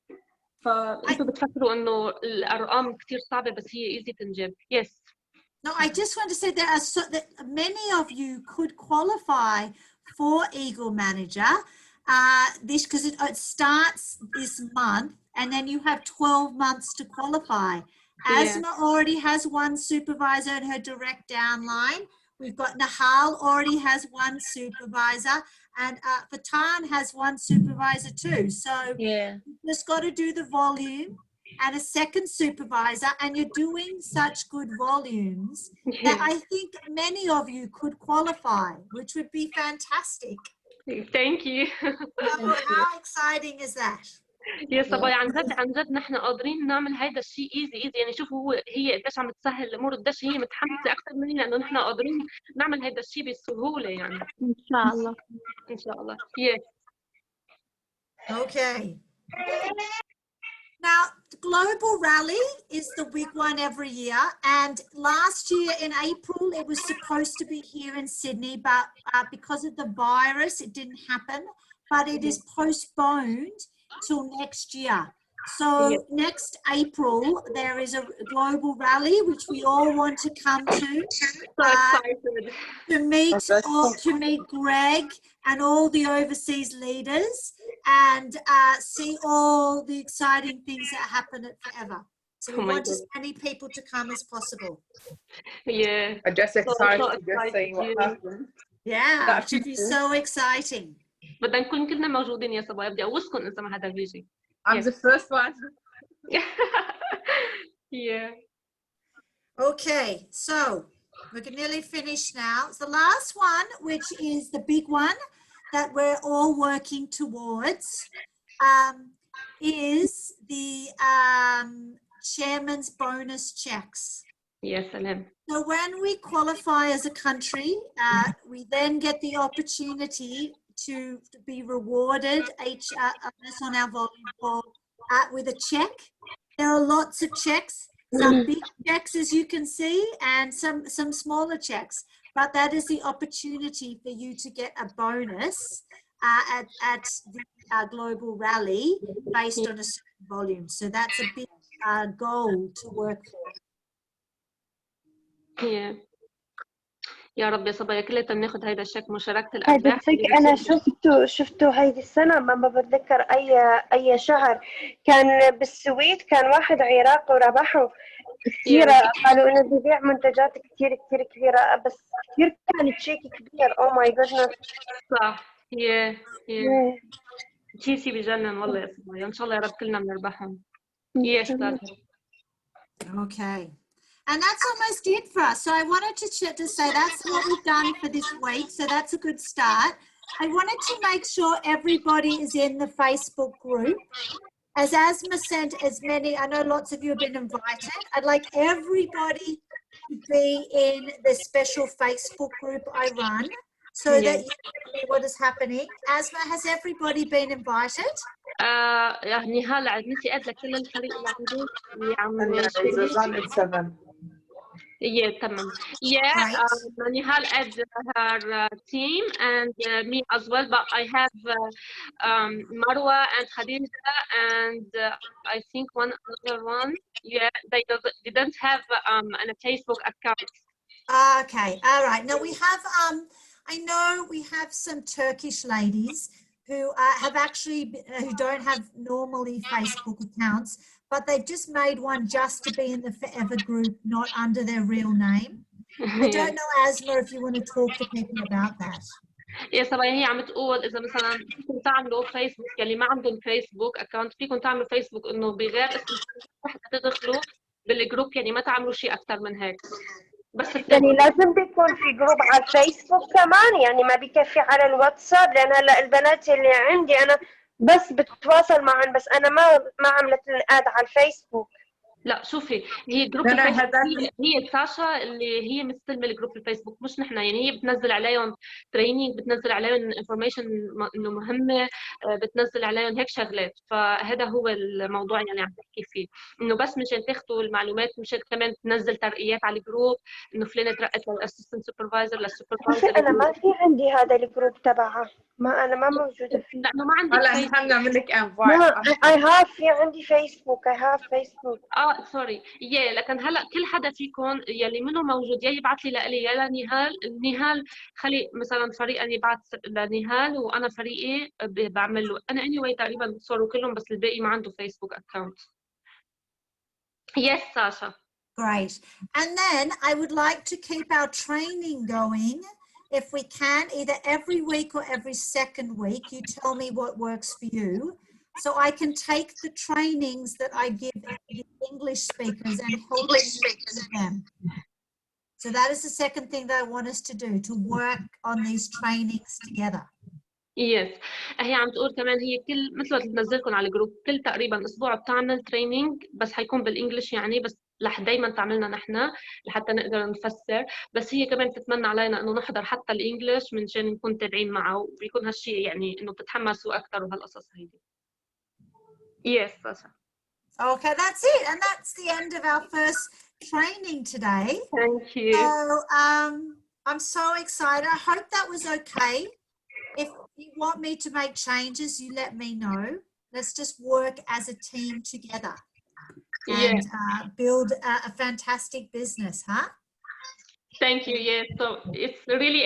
فانتوا بتفكروا انه الارقام كثير صعبه بس هي ايزي تنجاب. يس. No, I just want to say there are that many of you could qualify for Eagle Manager. This because it starts this month. And then you have 12 months to qualify. Asma already has 1 supervisor in her direct downline. We've got Nahal already has 1 supervisor, and Fatan has 1 supervisor too. So you just got to do the volume and a second supervisor, and you're doing such good volumes that I think many of you could qualify, which would be fantastic. Thank you. How exciting is that? يا صبايا عن جد نحن قادرين نعمل هيدا الشيء ايزي يعني شوفوا هي قديش عم تسهل الامور، قديش هي متحمسه اكثر مني لانه نحن قادرين نعمل هيدا الشيء بسهوله يعني. ان شاء الله. ان شاء الله. Yes. Okay. Now, the Global Rally is the big one every year, and last year in April it was supposed to be here in Sydney, but because of the virus it didn't happen, but it is postponed till next year. So next April there is a global rally which we all want to come to. To meet Greg and all the overseas leaders and see all the exciting things that happen at Forever. So we want as many people to come as possible. Yeah. I'm just excited to just see what happens. Yeah, it should be so exciting. بدنا نكون كلنا موجودين يا صبايا. بدي أوصكم إذا ما حدا بيجي. I'm the first one. Yeah. Okay, so We're nearly finished now. So the last one, which is the big one that we're all working towards, is the chairman's bonus checks. Yes, Salam. So when we qualify as a country, we then get the opportunity to be rewarded on our volume call with a check. There are lots of checks, some big checks as you can see, and some smaller checks. But that is the opportunity for you to get a bonus at the global rally based on a certain volume. So that's a big goal to work for. يا رب يا صبايا كلنا بناخذ هيدا الشك مشاركة هذا الأرباح. الشيك أنا شفته هيدي السنة، ما بتذكر أي شهر كان بالسويد، كان واحد عراقي وربحه كثيرة. قالوا إنه بيبيع منتجات كثير كبيرة، بس كثير كان تشيك كبير. أو ماي جودنس. صح. شيء بجنن والله يا صبايا. إن شاء الله يا رب كلنا بنربحهم. Okay. And that's almost it for us. So I wanted to say that's what we've done for this week. So that's a good start. I wanted to make sure everybody is in the Facebook group. As Asma sent as many, I know lots of you have been invited. I'd like everybody to be in the special Facebook group I run so that you can see what is happening. Asma, has everybody been invited? يعني هلا نسي لك كل الفريق اللي عندي اللي Yeah, tamam. Yeah, Nihal add her team and me as well, but I have Marwa and Khadija and I think one other one. Yeah, they didn't have a Facebook account. Okay, all right. Now we have, I know we have some Turkish ladies who have actually, who don't have normally Facebook accounts, but they've just made one just to be in the Forever group, not under their real name. I don't know, Asma, if you want to talk to people about that. يا صبايا هي عم تقول إذا مثلا فيكم تعملوا فيسبوك يلي ما عندهم فيسبوك أكاونت، فيكم تعملوا فيسبوك إنه بغير اسم واحد تدخلوا بالجروب، يعني ما تعملوا شيء أكثر من هيك. بس يعني لازم بيكون في جروب على الفيسبوك كمان، يعني ما بيكفي على الواتساب، لأن هلا البنات اللي عندي أنا بس بتواصل معهم، بس أنا ما عملت الآد على الفيسبوك. لا شوفي، هي جروب الفيسبوك هي ساشا اللي هي مستلمه الجروب الفيسبوك، مش نحن. يعني هي بتنزل عليهم تريننج، بتنزل عليهم انفورميشن انه مهمه، بتنزل عليهم هيك شغلات. فهذا هو الموضوع اللي عم تحكي فيه، انه بس مشان تاخذوا المعلومات، مشان كمان تنزل ترقيات على الجروب، انه فلانه ترقت للاسيستنت سوبرفايزر للسوبرفايزر. انا ما في عندي هذا الجروب تبعها، انا ما موجوده فيه. لانه ما عندك هلا نحن بنعمل لك انفايت. I have في عندي فيسبوك. I have فيسبوك. سوري لكن هلا كل حدا فيكم يلي منه موجود يا يبعث لي لإلي يا لنهال. خلي مثلا فريق أنا يبعث لنهال وانا فريقي بعمل له انا anyway تقريبا صاروا كلهم، بس الباقي ما عنده فيسبوك اكونت. Yes, Sasha. Great. And then I would like to keep our training going. If we can, either every week or every second week, you tell me what works for you. So I can take the trainings that I give the English speakers and help them. So that is the second thing that I want us to do, to work on these trainings together. Yes. هي عم تقول كمان هي كل مثل ما تنزلكم على الجروب كل تقريبا اسبوع بتعمل تريننج، بس حيكون بالانجلش يعني، بس رح دايما تعملنا نحن لحتى نقدر نفسر. بس هي كمان بتتمنى علينا انه نحضر حتى الانجلش منشان نكون تابعين معه، ويكون هالشيء يعني انه بتتحمسوا اكثر وهالقصص هيدي. Yes, Sasha. Okay, that's it. And that's the end of our first training today. Thank you. So I'm so excited. I hope that was okay. If you want me to make changes, you let me know. Let's just work as a team together and build a fantastic business, huh? Thank you. Yes, so it's really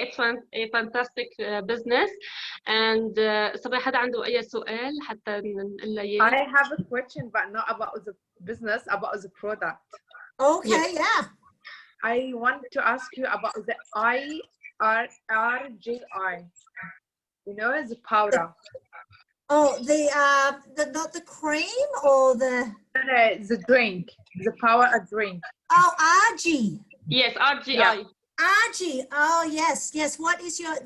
a fantastic business. And صباح حدا عنده أي سؤال حتى نقول إياه؟ I have a question, but not about the business, about the product. Okay, yeah. I want to ask you about the IRRGI. You know, the powder. Oh, the not the cream or the The drink, the power drink. Oh, RG. Yes, RGI. Yeah. Argy. Oh yes, yes. What is your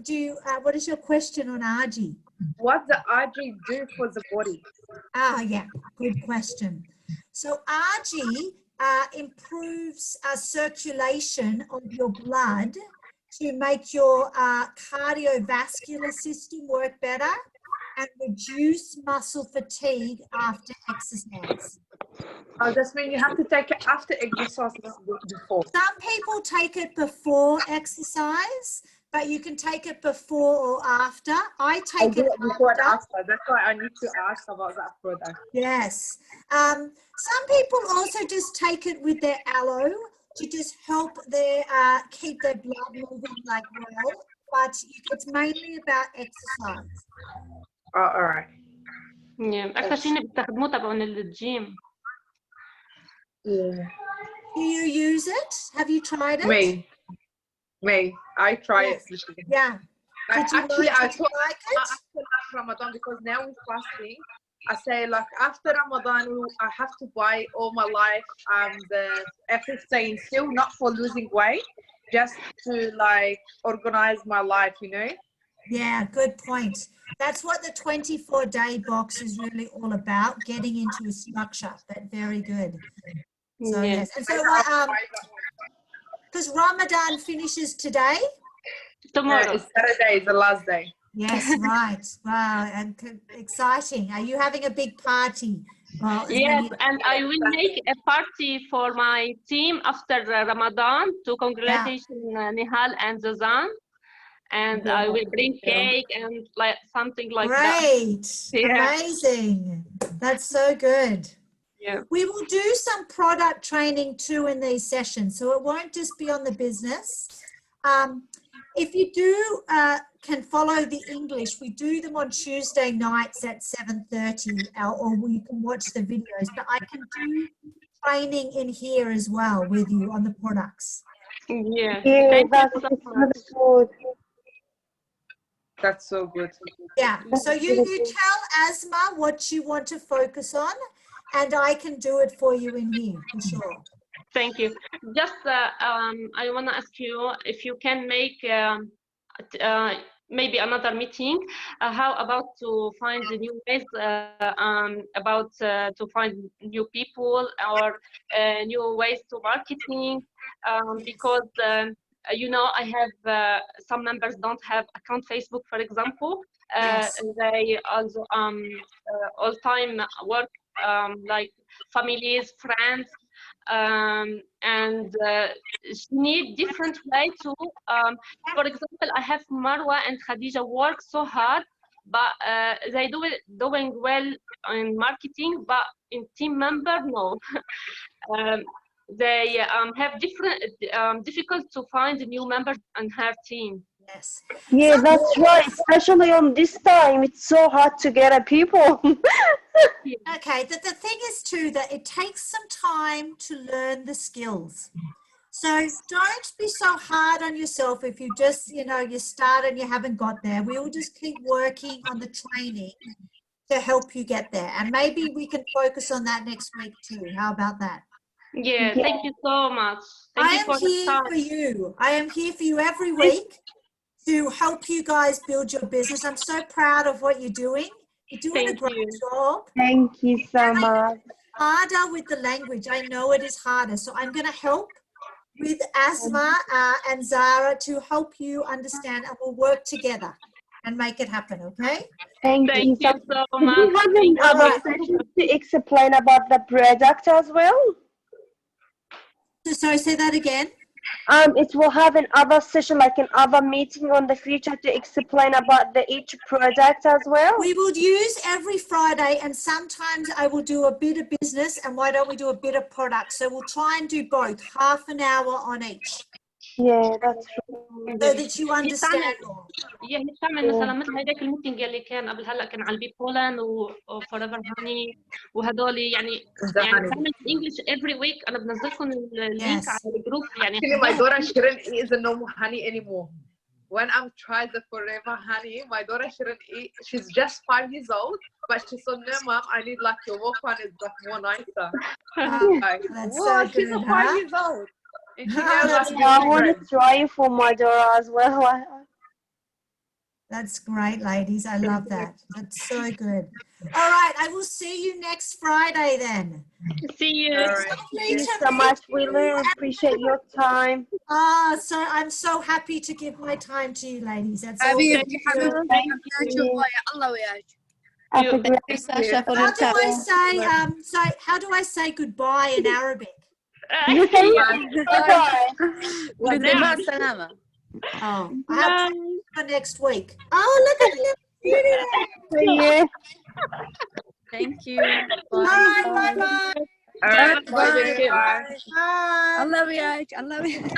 what is your question on Argy? What the Argy do for the body? Yeah, good question. So Argy improves circulation of your blood to make your cardiovascular system work better and reduce muscle fatigue after exercise. Oh, that means you have to take it after exercise, not before. Some people take it before exercise, but you can take it before or after. I take it before and after. That's why I need to ask about that product. Yes. Some people also just take it with their aloe to just help their keep their blood moving like well, but it's mainly about exercise. All right. Yeah. أكثر شيء بيستخدموه تبعون الجيم. Yeah. Do you use it? Have you tried it? May. I try it. Yeah. I like it? after Ramadan, because now we're fasting. I say like after Ramadan, I have to buy all my life the F15 still, not for losing weight, just to like organize my life, you know? Yeah, good point. That's what the 24-day box is really all about, getting into a structure. But very good. So yes. And so because Ramadan finishes today? Tomorrow. It's Saturday, is the last day. Yes, right. Wow, and exciting. Are you having a big party? Well, yes, and I will make a party for my team after Ramadan to congratulate Nihal and Zazan. And I will bring cake and like something like that. Great. Amazing. That's so good. Yeah. We will do some product training too in these sessions, so it won't just be on the business. If you do can follow the English, we do them on Tuesday nights at 7:30, or you can watch the videos, but I can do training in here as well with you on the products. Yeah, that's so good. That's so good. Yeah, so you tell Asma what you want to focus on, and I can do it for you in here, for sure. Thank you. Just, I want to ask you if you can make maybe another meeting. How about to find the new ways to find new people or new ways to marketing? Because you know, I have some members don't have account Facebook, for example. They also all time work like families, friends. And she need different way to for example, I have Marwa and Khadija work so hard, but they doing well in marketing, but in team member no. They have difficult to find new members on her team. Yes. Yeah, that's right. Especially on this time, it's so hard to get at people. Okay, the thing is too that it takes some time to learn the skills. So don't be so hard on yourself if you just, you know, you start and you haven't got there. We will just keep working on the training to help you get there. And maybe we can focus on that next week too. How about that? Yeah, thank you so much. I am here for you. I am here for you every week to help you guys build your business. I'm so proud of what you're doing. You're doing a great job. Thank you so much. Harder with the language. I know it is harder. So I'm going to help with Asma and Zara to help you understand, and we'll work together and make it happen, okay? Thank you so much. Do you have another session to explain about the product as well? Sorry, say that again. It will have another session, like another meeting on the future to explain about each product as well. We will use every Friday, and sometimes I will do a bit of business, and why don't we do a bit of product? So we'll try and do both, half an hour on each. Yeah, that's true. So that you understand more. Yeah, تعمل مثلا مثل هيك الميتنج اللي كان قبل هلا كان على البي بولان وفوريفر هاني وهدول يعني تعمل انجلش every week. انا بنزلكم اللينك على الجروب يعني. Actually, my daughter shouldn't eat the no honey anymore. When I'm trying the forever honey, my daughter shouldn't eat. She's just 5 years old, but she's so no, mom, I need like your walk on is like more nicer. That's so good, she's 5 years old. I want to try for my daughter as well. That's great, ladies. I love that. That's so good. All right, I will see you next Friday then. See you. Thank you so much. We really appreciate your time. So I'm so happy to give my time to you, ladies. That's all. حبيبتي Thank حبيبتي you. الله وياك. Have a great How do I say goodbye in Arabic? You can goodbye. مع السلامة. Oh, I have plans for next week. Oh, look at him. Yeah. Thank you. All right, bye-bye. Bye. Bye. الله وياك الله وياك.